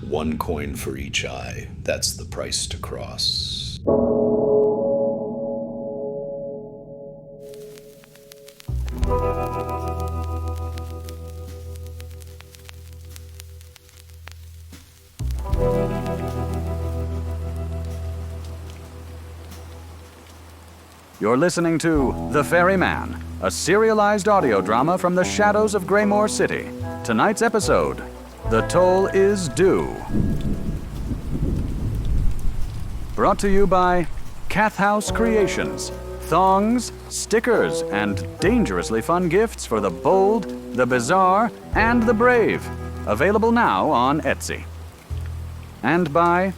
1 coin for each eye. That's the price to cross. You're listening to The Ferryman, a serialized audio drama from the shadows of Greymore City. Tonight's episode, The Toll is Due. Brought to you by Cathouse Creations. Thongs, stickers, and dangerously fun gifts for the bold, the bizarre, and the brave. Available now on Etsy. And by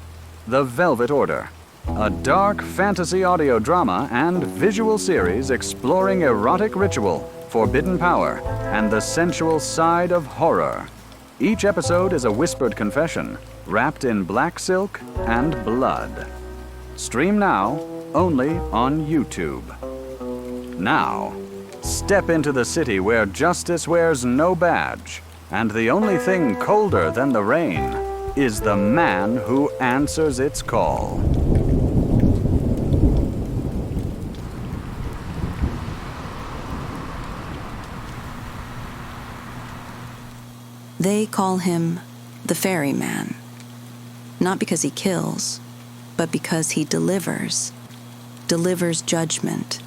The Velvet Order, a dark fantasy audio drama and visual series exploring erotic ritual, forbidden power, and the sensual side of horror. Each episode is a whispered confession, wrapped in black silk and blood. Stream now, only on YouTube. Now, step into the city where justice wears no badge, and the only thing colder than the rain is the man who answers its call. They call him the Ferryman, not because he kills, but because he delivers judgment,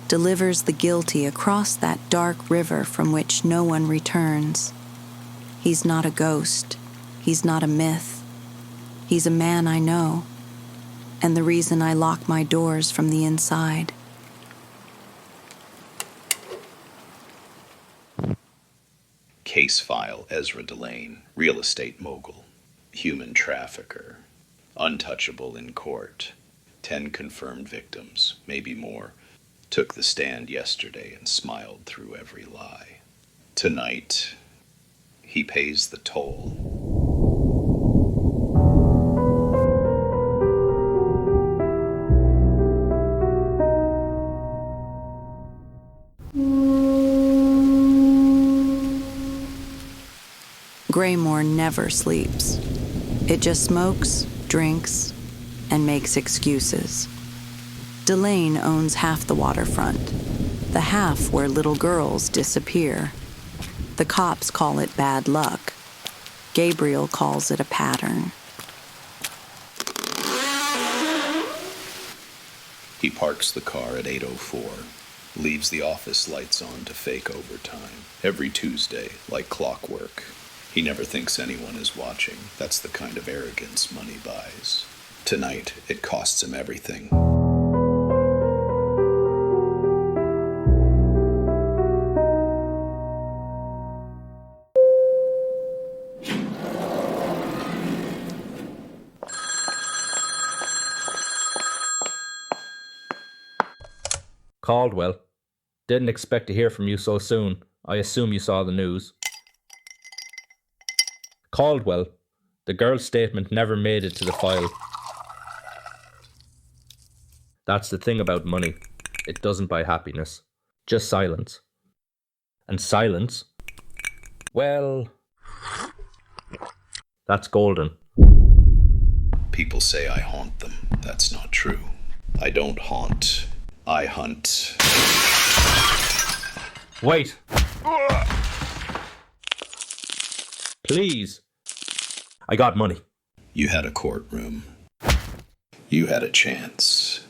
delivers the guilty across that dark river from which no one returns. He's not a ghost, he's not a myth, he's a man I know, and the reason I lock my doors from the inside. Case file Ezra Delane, real estate mogul, human trafficker, untouchable in court, 10 confirmed victims, maybe more, took the stand yesterday and smiled through every lie. Tonight, he pays the toll. Greymore never sleeps. It just smokes, drinks, and makes excuses. Delane owns half the waterfront, the half where little girls disappear. The cops call it bad luck. Gabriel calls it a pattern. He parks the car at 8:04, leaves the office lights on to fake overtime. Every Tuesday, like clockwork. He never thinks anyone is watching. That's the kind of arrogance money buys. Tonight, it costs him everything. Caldwell. Didn't expect to hear from you so soon. I assume you saw the news. Caldwell. The girl's statement never made it to the file. That's the thing about money. It doesn't buy happiness. Just silence. And silence? Well, that's golden. People say I haunt them. That's not true. I don't haunt. I hunt. Wait. Please. I got money. You had a courtroom. You had a chance.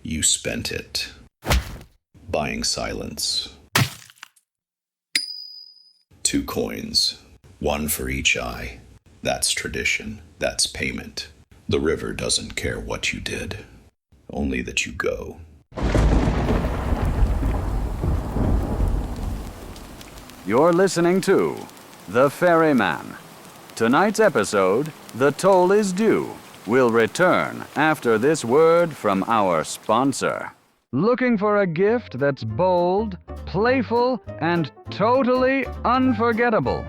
You spent it. Buying silence. 2 coins. 1 for each eye. That's tradition. That's payment. The river doesn't care what you did. Only that you go. You're listening to The Ferryman. Tonight's episode, The Toll is Due, will return after this word from our sponsor. Looking for a gift that's bold, playful, and totally unforgettable?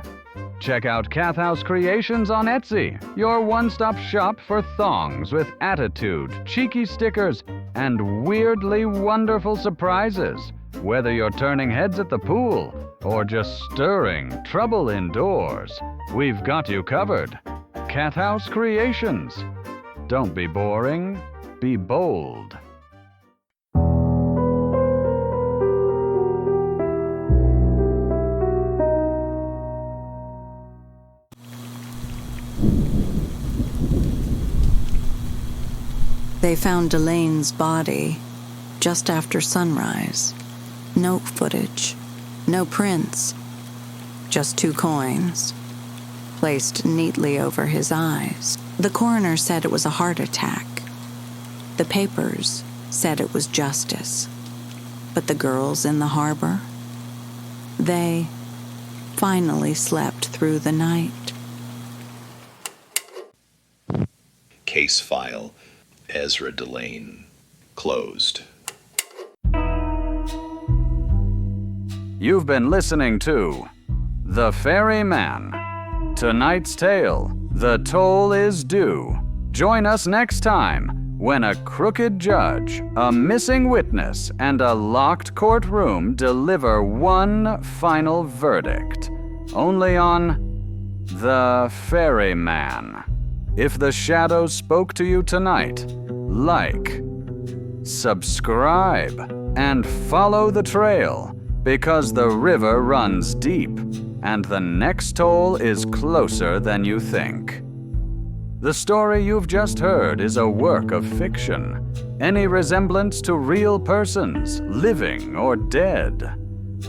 Check out Cathouse Creations on Etsy, your one-stop shop for thongs with attitude, cheeky stickers, and weirdly wonderful surprises. Whether you're turning heads at the pool or just stirring trouble indoors, we've got you covered. Cat House Creations. Don't be boring, be bold. They found Delaine's body just after sunrise. No footage, no prints, just 2 coins, placed neatly over his eyes. The coroner said it was a heart attack. The papers said it was justice. But the girls in the harbor, they finally slept through the night. Case file, Ezra Delane, closed. You've been listening to The Ferryman. Tonight's tale, The Toll is Due. Join us next time when a crooked judge, a missing witness, and a locked courtroom deliver one final verdict. Only on The Ferryman. If the shadows spoke to you tonight, like, subscribe, and follow the trail, because the river runs deep, and the next toll is closer than you think. The story you've just heard is a work of fiction. Any resemblance to real persons, living or dead,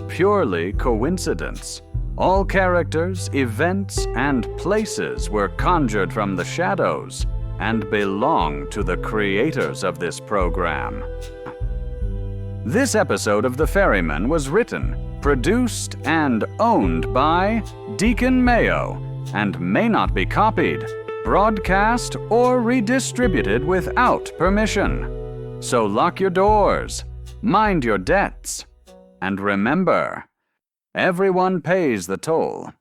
purely coincidence. All characters, events, and places were conjured from the shadows and belong to the creators of this program. This episode of The Ferryman was written, produced, and owned by Deacon Mayo and may not be copied, broadcast, or redistributed without permission. So lock your doors, mind your debts, and remember, everyone pays the toll.